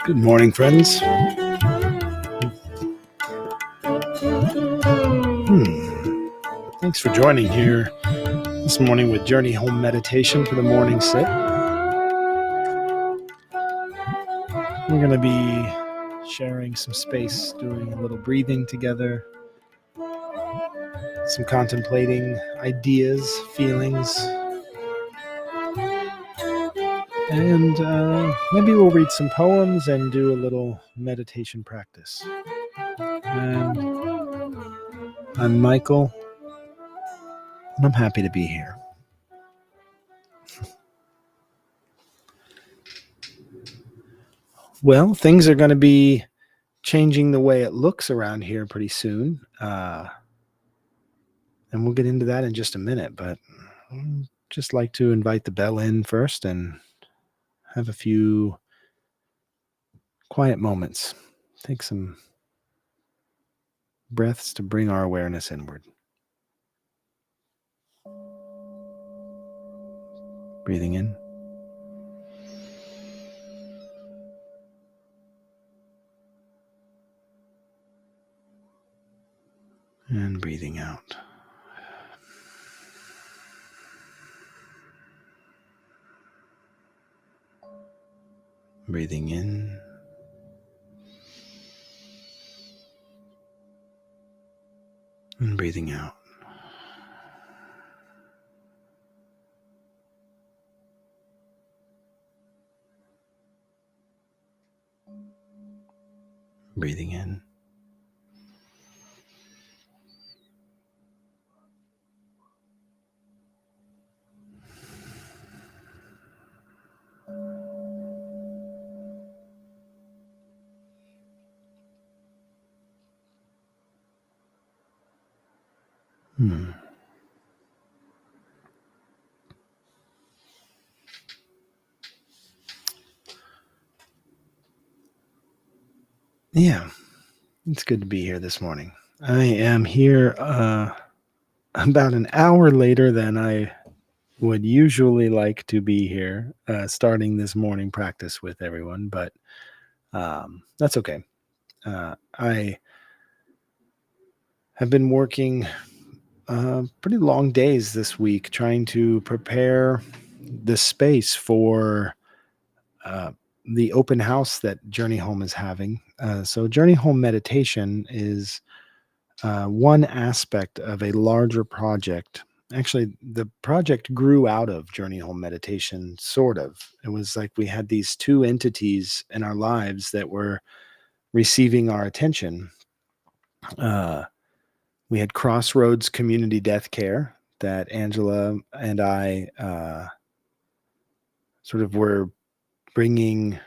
Good morning, friends. Thanks for joining here this morning with Journey Home Meditation for the morning sit. We're going to be sharing some space, doing a little breathing together, some contemplating ideas, feelings, and maybe we'll read some poems and do a little meditation practice. And I'm Michael, and I'm happy to be here. Well, things are going to be changing the way it looks around here pretty soon. And we'll get into that in just a minute, but I'd just like to invite the bell in first and have a few quiet moments. Take some breaths to bring our awareness inward. Breathing in. And breathing out. Breathing in. And breathing out. Breathing in. Yeah, it's good to be here this morning. I am here about an hour later than I would usually like to be here, starting this morning practice with everyone, but that's okay. I have been working pretty long days this week trying to prepare the space for the open house that Journey Home is having. So Journey Home Meditation is one aspect of a larger project. Actually, the project grew out of Journey Home Meditation, sort of. It was like we had these two entities in our lives that were receiving our attention. We had Crossroads Community Death Care that Angela and I sort of were bringing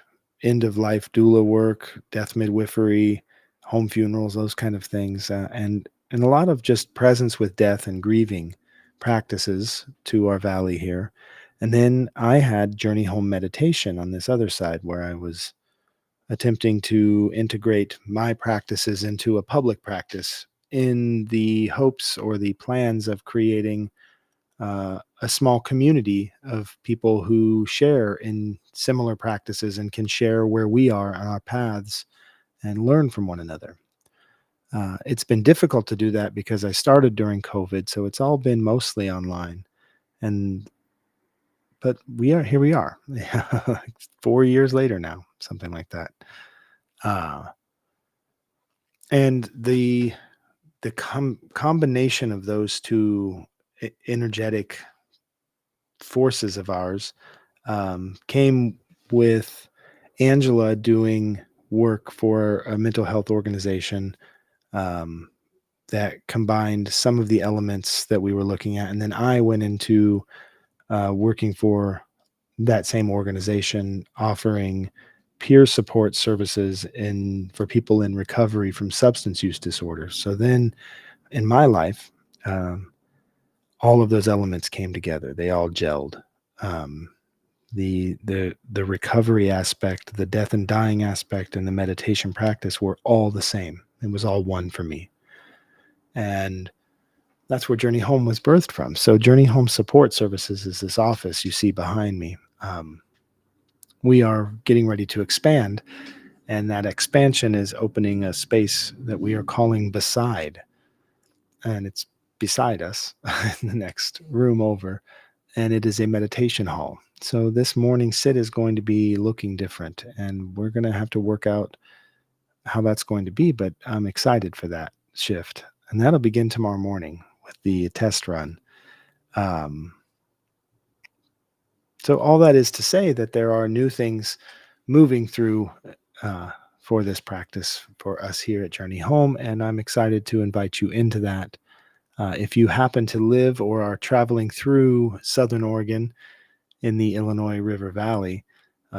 end-of-life doula work, death midwifery, home funerals, those kind of things, and a lot of just presence with death and grieving practices to our valley here. And then I had Journey Home Meditation on this other side, where I was attempting to integrate my practices into a public practice in the hopes or the plans of creating a small community of people who share in similar practices and can share where we are on our paths and learn from one another. It's been difficult to do that because I started during COVID, so it's all been mostly online. But here we are, 4 years later now, something like that. And the combination of those two energetic forces of ours came with Angela doing work for a mental health organization that combined some of the elements that we were looking at. And then I went into working for that same organization, offering peer support services for people in recovery from substance use disorders. So then in my life, all of those elements came together. They all gelled. The recovery aspect, the death and dying aspect, and the meditation practice were all the same. It was all one for me. And that's where Journey Home was birthed from. So Journey Home Support Services is this office you see behind me. we are getting ready to expand, and that expansion is opening a space that we are calling Beside, and it's beside us in the next room over, and it is a meditation hall. So this morning sit is going to be looking different, and we're going to have to work out how that's going to be, but I'm excited for that shift. And that'll begin tomorrow morning with the test run. Um, so all that is to say that there are new things moving through uh, for this practice for us here at Journey Home, and I'm excited to invite you into that. If you happen to live or are traveling through Southern Oregon in the Illinois River Valley,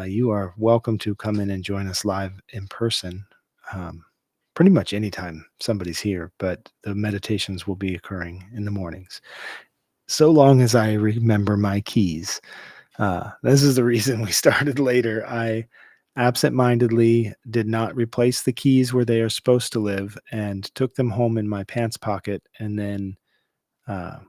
you are welcome to come in and join us live in person. Um, Pretty much anytime somebody's here, but the meditations will be occurring in the mornings. So long as I remember my keys. This is the reason we started later. I absentmindedly did not replace the keys where they are supposed to live and took them home in my pants pocket, and then uh,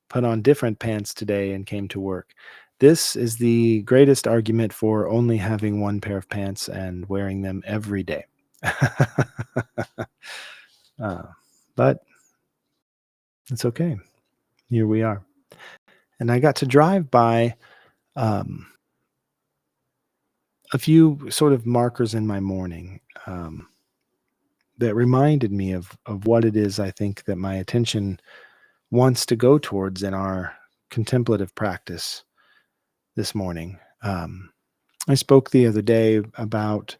put on different pants today and came to work. This is the greatest argument for only having one pair of pants and wearing them every day. uh, but it's okay. Here we are. And I got to drive by um, a few sort of markers in my morning that reminded me of what it is I think that my attention wants to go towards in our contemplative practice this morning. I spoke the other day about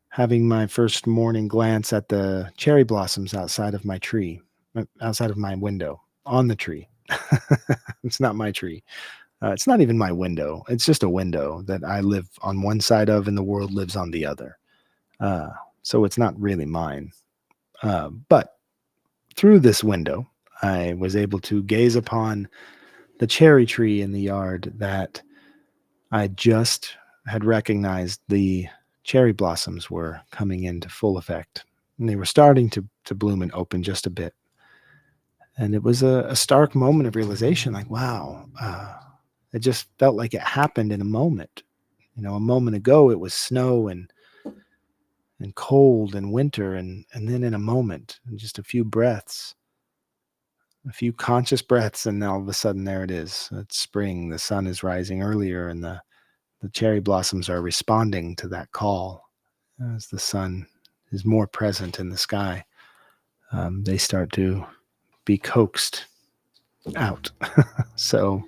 having my first morning glance at the cherry blossoms outside of my tree, outside of my window, on the tree. It's not my tree. It's not even my window. It's just a window that I live on one side of and the world lives on the other. Uh, so it's not really mine. But through this window, I was able to gaze upon the cherry tree in the yard that I just had recognized the cherry blossoms were coming into full effect. And they were starting to bloom and open just a bit. And it was a stark moment of realization, like, wow, it just felt like it happened in a moment. You know, a moment ago it was snow and cold and winter, and then in a moment, in just a few breaths, a few conscious breaths, and all of a sudden there it is. It's spring. The sun is rising earlier, and the cherry blossoms are responding to that call as the sun is more present in the sky. They start to be coaxed out. So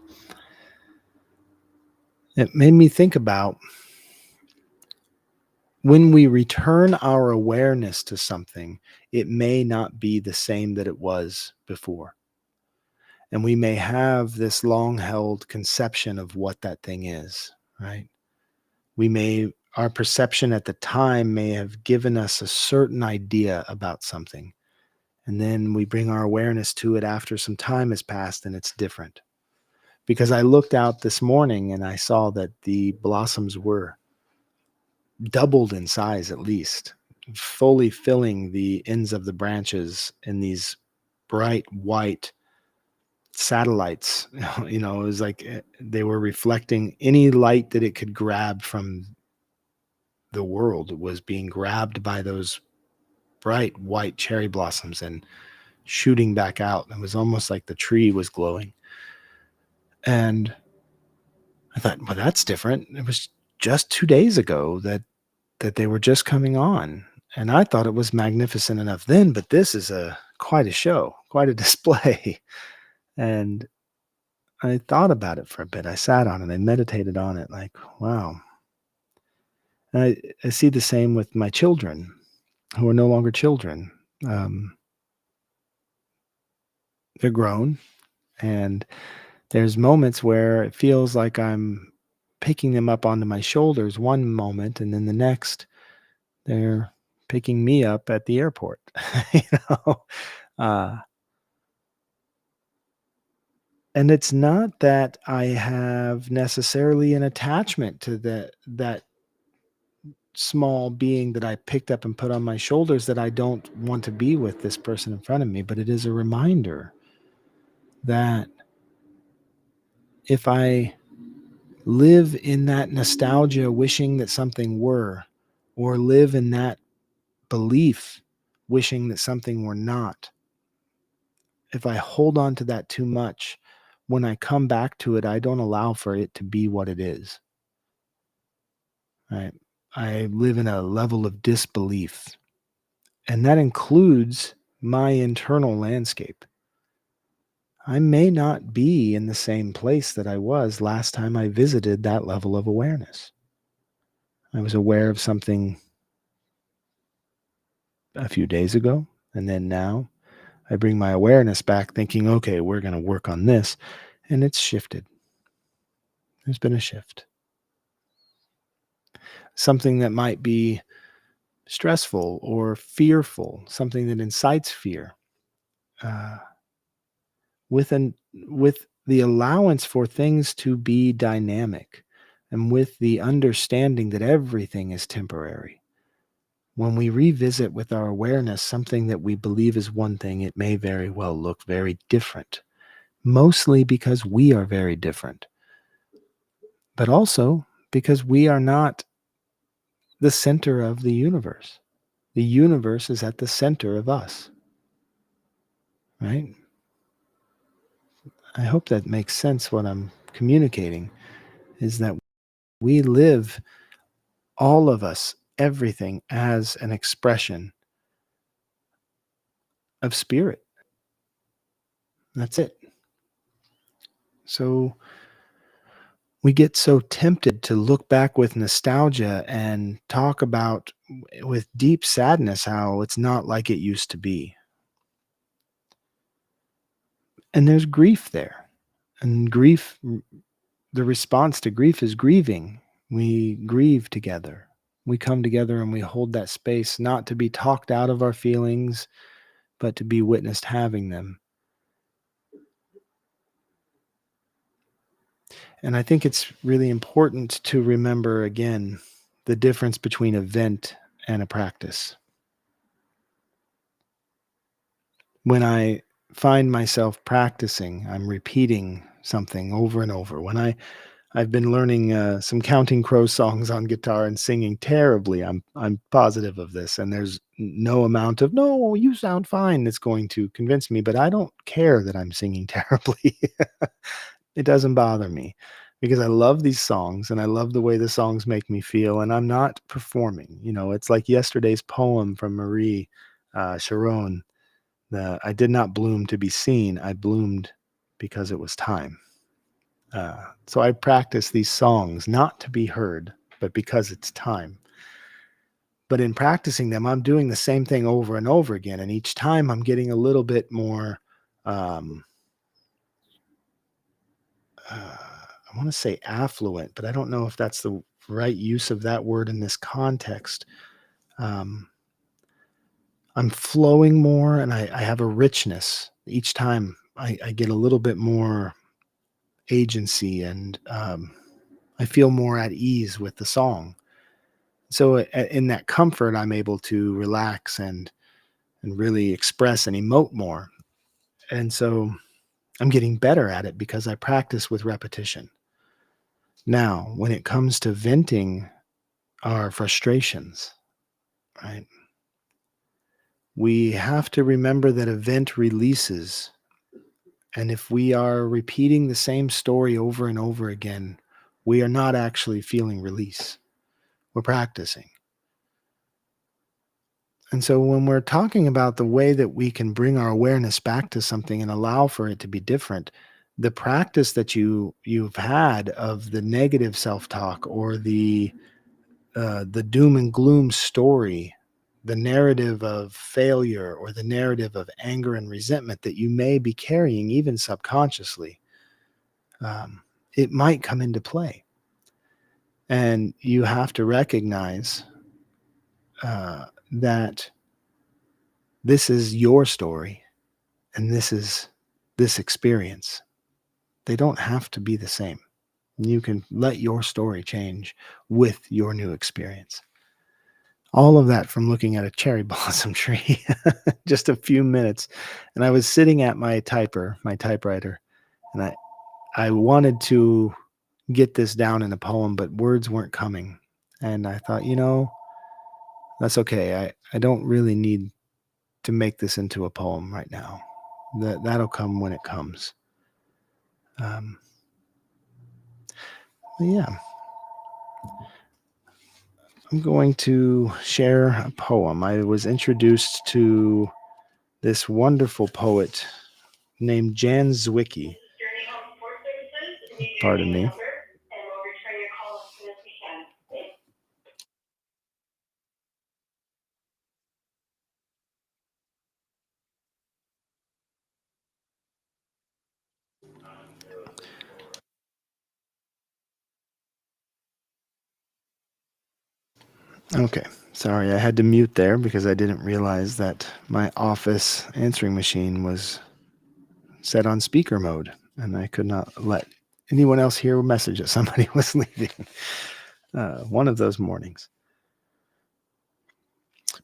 it made me think about when we return our awareness to something, it may not be the same that it was before. And we may have this long held conception of what that thing is, right? Our perception at the time may have given us a certain idea about something. And then we bring our awareness to it after some time has passed and it's different. Because I looked out this morning and I saw that the blossoms were doubled in size at least, fully filling the ends of the branches in these bright white satellites. You know, it was like they were reflecting any light that it could grab from the world. It was being grabbed by those bright white cherry blossoms and shooting back out. It was almost like the tree was glowing. And I thought, well, that's different. It was just 2 days ago that they were just coming on. And I thought it was magnificent enough then, but this is quite a show, quite a display. And I thought about it for a bit. I sat on it. I meditated on it like, wow. And I see the same with my children who are no longer children. Um, they're grown, and there's moments where it feels like I'm picking them up onto my shoulders one moment, and then the next they're picking me up at the airport. you know, uh, and it's not that I have necessarily an attachment to that small being that I picked up and put on my shoulders that I don't want to be with this person in front of me, but it is a reminder that if I live in that nostalgia, wishing that something were, or live in that belief, wishing that something were not. If I hold on to that too much, when I come back to it, I don't allow for it to be what it is. Right? I live in a level of disbelief, and that includes my internal landscape. I may not be in the same place that I was last time I visited that level of awareness. I was aware of something a few days ago, and then now I bring my awareness back thinking, okay, we're going to work on this, and it's shifted. There's been a shift. Something that might be stressful or fearful, something that incites fear, uh, with the allowance for things to be dynamic, and with the understanding that everything is temporary. When we revisit with our awareness something that we believe is one thing, it may very well look very different, mostly because we are very different, but also because we are not the center of the universe. The universe is at the center of us, right? I hope that makes sense. What I'm communicating is that we live, all of us, everything, as an expression of spirit. That's it. So we get so tempted to look back with nostalgia and talk about with deep sadness how it's not like it used to be. And there's grief there. And grief, the response to grief is grieving. We grieve together. We come together and we hold that space, not to be talked out of our feelings, but to be witnessed having them. And I think it's really important to remember again the difference between event and a practice. When I find myself practicing, I'm repeating something over and over. I've been learning some Counting Crows songs on guitar and singing terribly. I'm positive of this, and there's no amount of "no, you sound fine" that's going to convince me. But I don't care that I'm singing terribly. It doesn't bother me because I love these songs and I love the way the songs make me feel. And I'm not performing. It's like yesterday's poem from Marie Sharon. I did not bloom to be seen. I bloomed because it was time. So I practice these songs not to be heard, but because it's time. But in practicing them, I'm doing the same thing over and over again. And each time I'm getting a little bit more, um, I want to say affluent, but I don't know if that's the right use of that word in this context. Um, I'm flowing more and I have a richness. Each time I get a little bit more agency and I feel more at ease with the song. So in that comfort, I'm able to relax and really express and emote more. And so I'm getting better at it because I practice with repetition. Now, when it comes to venting our frustrations, right? We have to remember that event releases. And if we are repeating the same story over and over again, we are not actually feeling release. We're practicing. And so when we're talking about the way that we can bring our awareness back to something and allow for it to be different, the practice that you've had of the negative self-talk or the doom and gloom story, the narrative of failure or the narrative of anger and resentment that you may be carrying even subconsciously, um, it might come into play. And you have to recognize that this is your story and this is this experience. They don't have to be the same. You can let your story change with your new experience. All of that from looking at a cherry blossom tree, just a few minutes. And I was sitting at my typewriter, and I wanted to get this down in a poem, but words weren't coming. And I thought, that's okay. I don't really need to make this into a poem right now. That'll come when it comes. Um, but yeah, I'm going to share a poem. I was introduced to this wonderful poet named Jan Zwicky. Pardon me. Okay. Sorry, I had to mute there because I didn't realize that my office answering machine was set on speaker mode and I could not let anyone else hear a message that somebody was leaving. One of those mornings.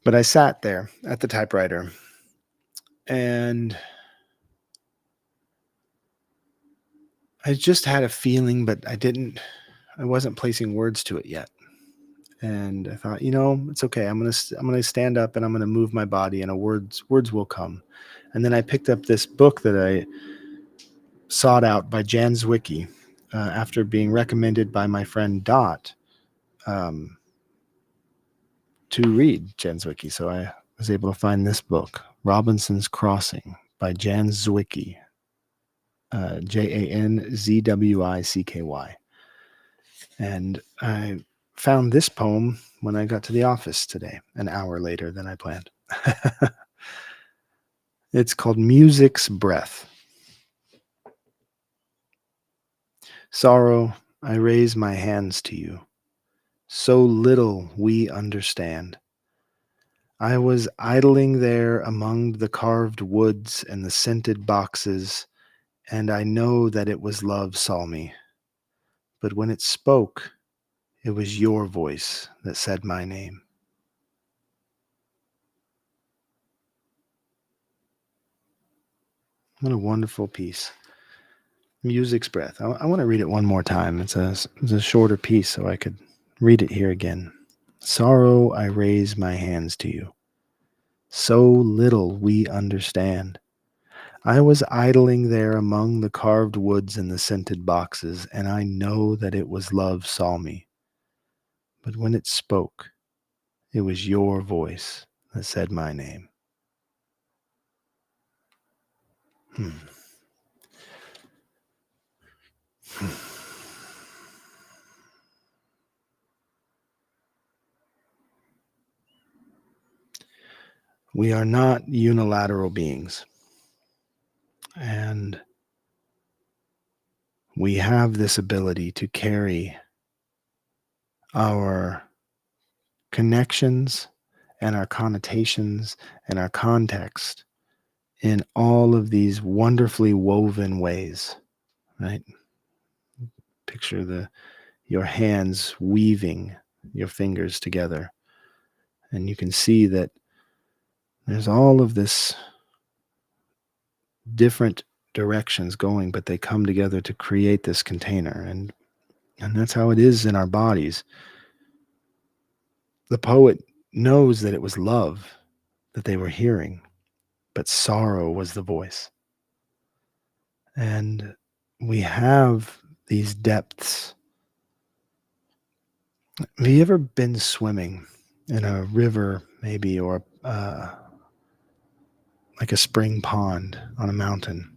But I sat there at the typewriter and I just had a feeling, but I wasn't placing words to it yet. And I thought, it's okay. I'm gonna stand up and I'm gonna move my body, and words will come. And then I picked up this book that I sought out by Jan Zwicky after being recommended by my friend Dot um, to read Jan Zwicky. So I was able to find this book, Robinson's Crossing by Jan Zwicky, Janzwicky. And I found this poem when I got to the office today, an hour later than I planned. It's called Music's Breath. Sorrow, I raise my hands to you. So little we understand. I was idling there among the carved woods and the scented boxes, and I know that it was love saw me. But when it spoke, it was your voice that said my name. What a wonderful piece. Music's Breath. I want to read it one more time. It's a shorter piece, so I could read it here again. Sorrow, I raise my hands to you. So little we understand. I was idling there among the carved woods and the scented boxes, and I know that it was love saw me. But when it spoke, it was your voice that said my name. Hmm. We are not unilateral beings. And we have this ability to carry our connections and our connotations and our context in all of these wonderfully woven ways, right? Picture your hands weaving your fingers together, and you can see that there's all of this different directions going, but they come together to create this container, and that's how it is in our bodies. The poet knows that it was love that they were hearing, but sorrow was the voice. And we have these depths. Have you ever been swimming in a river, maybe, or like a spring pond on a mountain?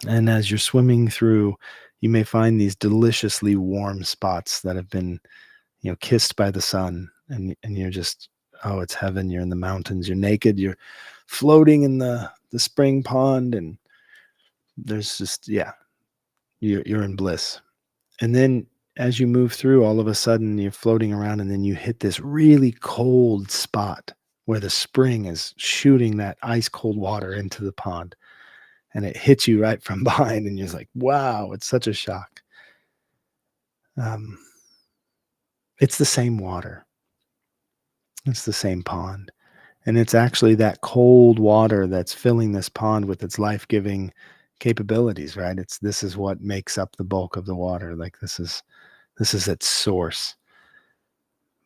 And as you're swimming through, you may find these deliciously warm spots that have been, kissed by the sun, and you're just, oh, it's heaven. You're in the mountains. You're naked. You're floating in the spring pond, and there's just, yeah, you're in bliss. And then as you move through, all of a sudden you're floating around, and then you hit this really cold spot where the spring is shooting that ice cold water into the pond, and it hits you right from behind, and you're just like, wow, it's such a shock. Um, it's the same water. It's the same pond. And it's actually that cold water that's filling this pond with its life-giving capabilities, right? This is what makes up the bulk of the water. Like this is its source.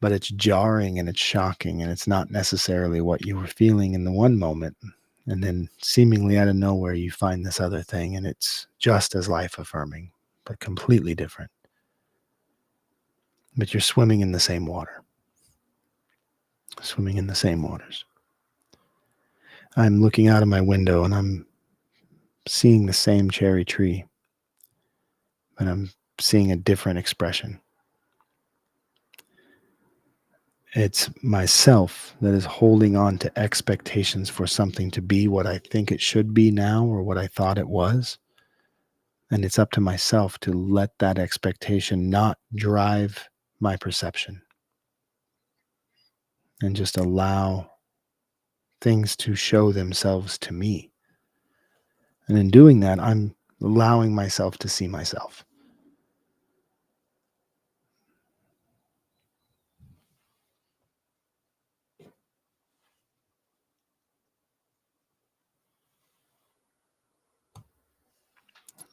But it's jarring and it's shocking, and it's not necessarily what you were feeling in the one moment. And then seemingly out of nowhere, you find this other thing, and it's just as life affirming, but completely different. But you're swimming in the same water, swimming in the same waters. I'm looking out of my window and I'm seeing the same cherry tree, but I'm seeing a different expression. It's myself that is holding on to expectations for something to be what I think it should be now or what I thought it was. And it's up to myself to let that expectation not drive my perception and just allow things to show themselves to me. And in doing that, I'm allowing myself to see myself.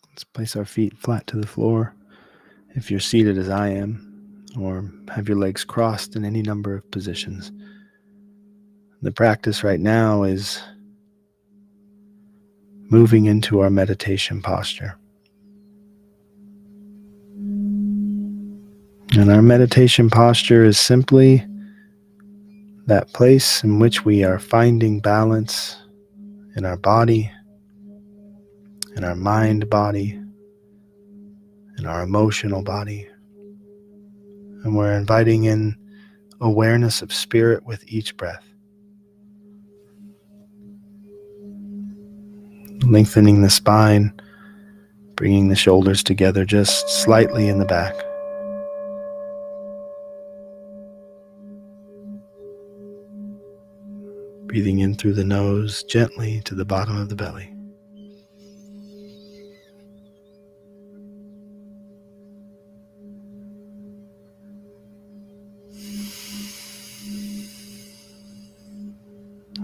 Let's place our feet flat to the floor if you're seated as I am, or have your legs crossed in any number of positions. The practice right now is moving into our meditation posture. And our meditation posture is simply that place in which we are finding balance in our body, in our mind body, in our emotional body. And we're inviting in awareness of spirit with each breath. Lengthening the spine, bringing the shoulders together just slightly in the back. Breathing in through the nose, gently to the bottom of the belly.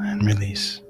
And release.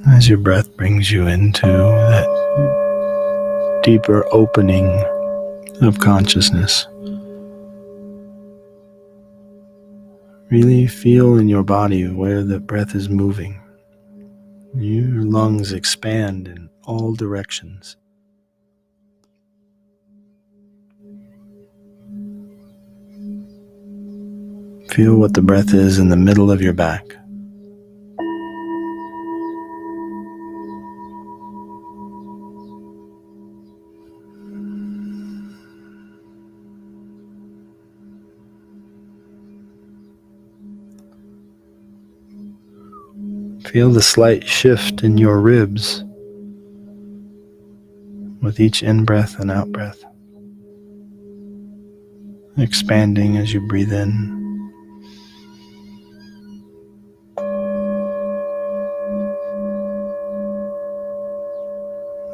As your breath brings you into that deeper opening of consciousness, really feel in your body where the breath is moving. Your lungs expand in all directions. Feel what the breath is in the middle of your back. Feel the slight shift in your ribs with each in-breath and out-breath, expanding as you breathe in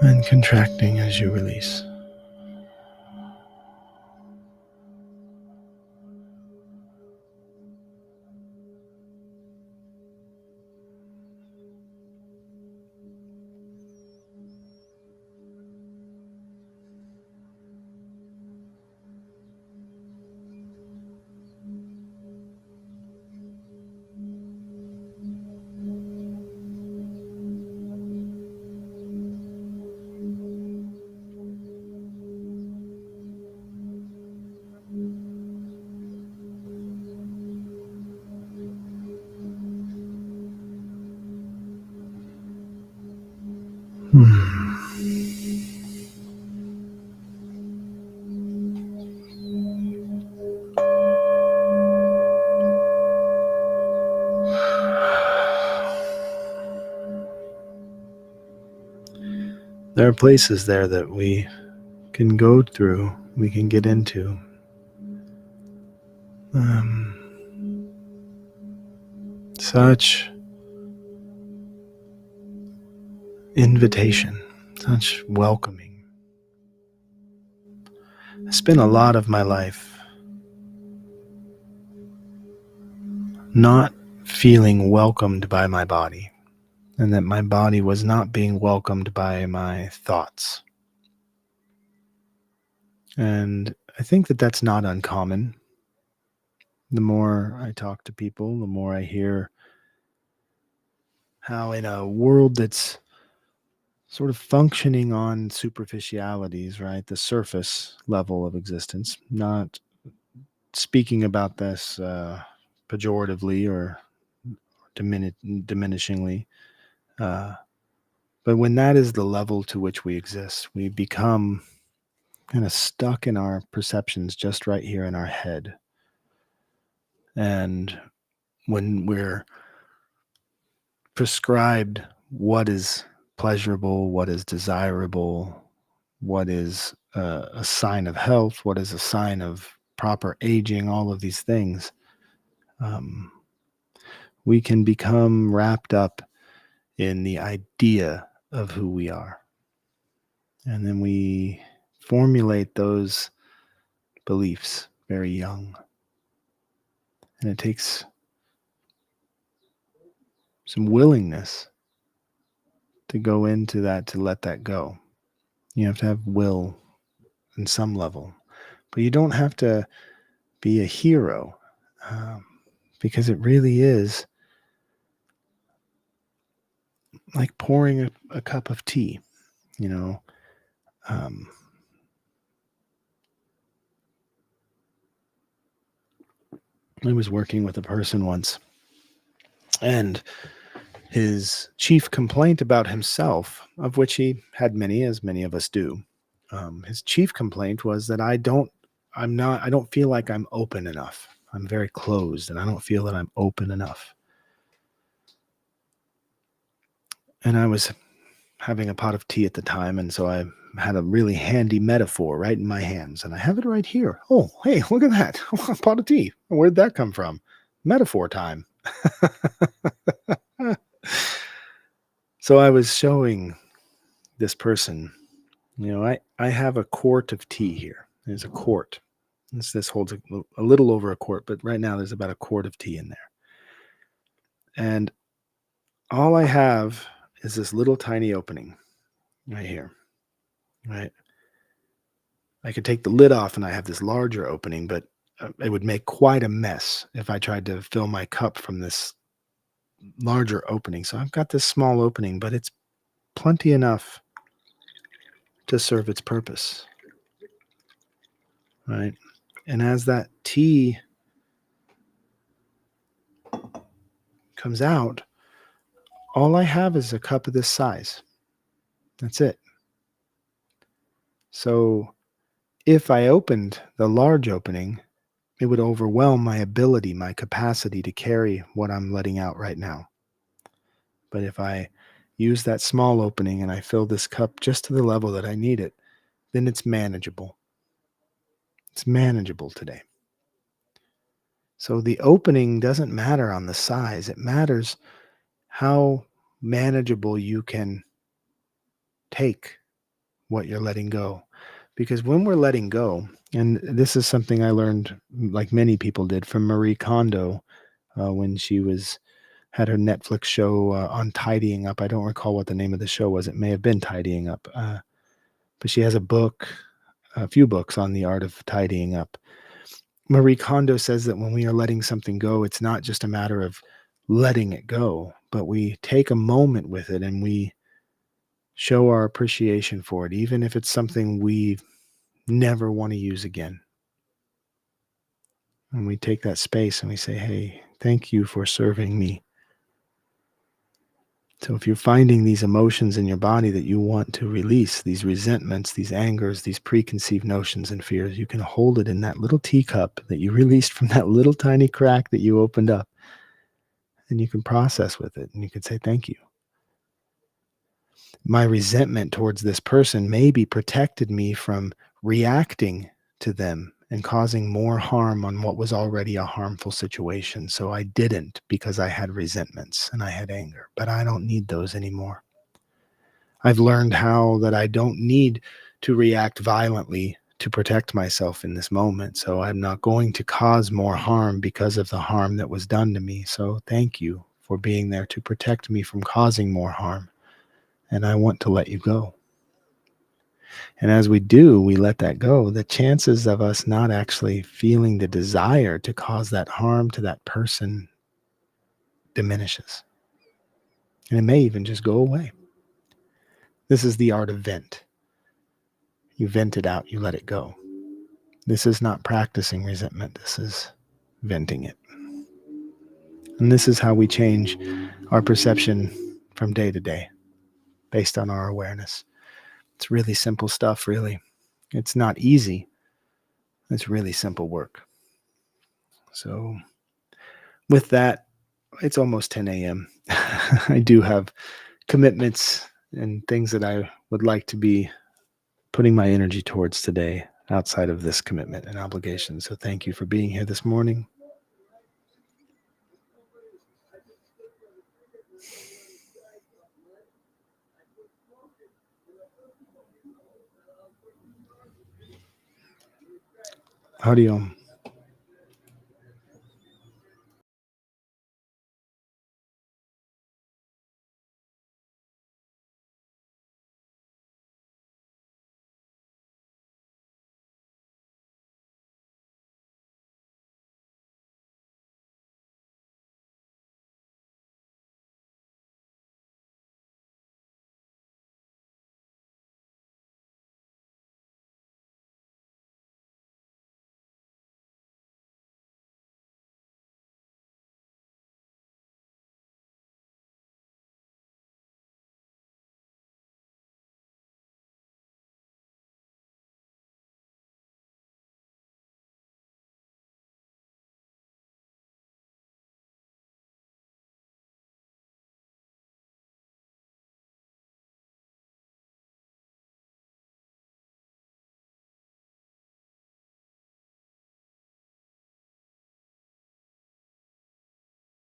and contracting as you release. There are places there that we can go through, we can get into. Such invitation, such welcoming. I spent a lot of my life not feeling welcomed by my body, and that my body was not being welcomed by my thoughts. And I think that that's not uncommon. The more I talk to people, the more I hear how in a world that's sort of functioning on superficialities, right? The surface level of existence, not speaking about this pejoratively or diminishingly. But when that is the level to which we exist, we become kind of stuck in our perceptions just right here in our head. And when we're prescribed what is pleasurable, what is desirable, what is a sign of health, what is a sign of proper aging, all of these things, we can become wrapped up in the idea of who we are. And then we formulate those beliefs very young. And it takes some willingness to go into that, to let that go. You have to have will in some level, but you don't have to be a hero, because it really is like pouring a cup of tea, you know. I was working with a person once, and his chief complaint about himself, of which he had many, as many of us do, his chief complaint was that I don't feel like I'm open enough. I'm very closed, and I don't feel that I'm open enough. And I was having a pot of tea at the time, and so I had a really handy metaphor right in my hands, and I have it right here. Oh, hey, look at that. A pot of tea. Where'd that come from? Metaphor time. So I was showing this person, I have a quart of tea here. There's a quart. This holds a little over a quart, but right now there's about a quart of tea in there. And all I have is this little tiny opening right here, right? I could take the lid off and I have this larger opening, but it would make quite a mess if I tried to fill my cup from this larger opening. So I've got this small opening, but it's plenty enough to serve its purpose, right? And as that tea comes out, all I have is a cup of this size. That's it. So if I opened the large opening, it would overwhelm my ability, my capacity to carry what I'm letting out right now. But if I use that small opening and I fill this cup just to the level that I need it, then it's manageable. It's manageable today. So the opening doesn't matter on the size. It matters how manageable you can take what you're letting go. Because when we're letting go, and this is something I learned, like many people did, from Marie Kondo, when she had her Netflix show on tidying up. I don't recall what the name of the show was. It may have been Tidying Up. But she has a few books on the art of tidying up. Marie Kondo says that when we are letting something go, it's not just a matter of letting it go, but we take a moment with it and we show our appreciation for it, even if it's something we never want to use again. And we take that space and we say, hey, thank you for serving me So if you're finding these emotions in your body that you want to release, these resentments, these angers, these preconceived notions and fears, you can hold it in that little teacup that you released from that little tiny crack that you opened up. And you can process with it and you can say, thank you. My resentment towards this person maybe protected me from reacting to them and causing more harm on what was already a harmful situation. So I didn't because I had resentments and I had anger, but I don't need those anymore. I've learned how that I don't need to react violently to protect myself in this moment. So I'm not going to cause more harm because of the harm that was done to me. So thank you for being there to protect me from causing more harm. And I want to let you go. And as we do, we let that go, the chances of us not actually feeling the desire to cause that harm to that person diminishes. And it may even just go away. This is the art of vent. You vent it out, you let it go. This is not practicing resentment. This is venting it. And this is how we change our perception from day to day based on our awareness. It's really simple stuff, really. It's not easy. It's really simple work. So with that, it's almost 10 a.m. I do have commitments and things that I would like to be putting my energy towards today outside of this commitment and obligation. So thank you for being here this morning. Hariom.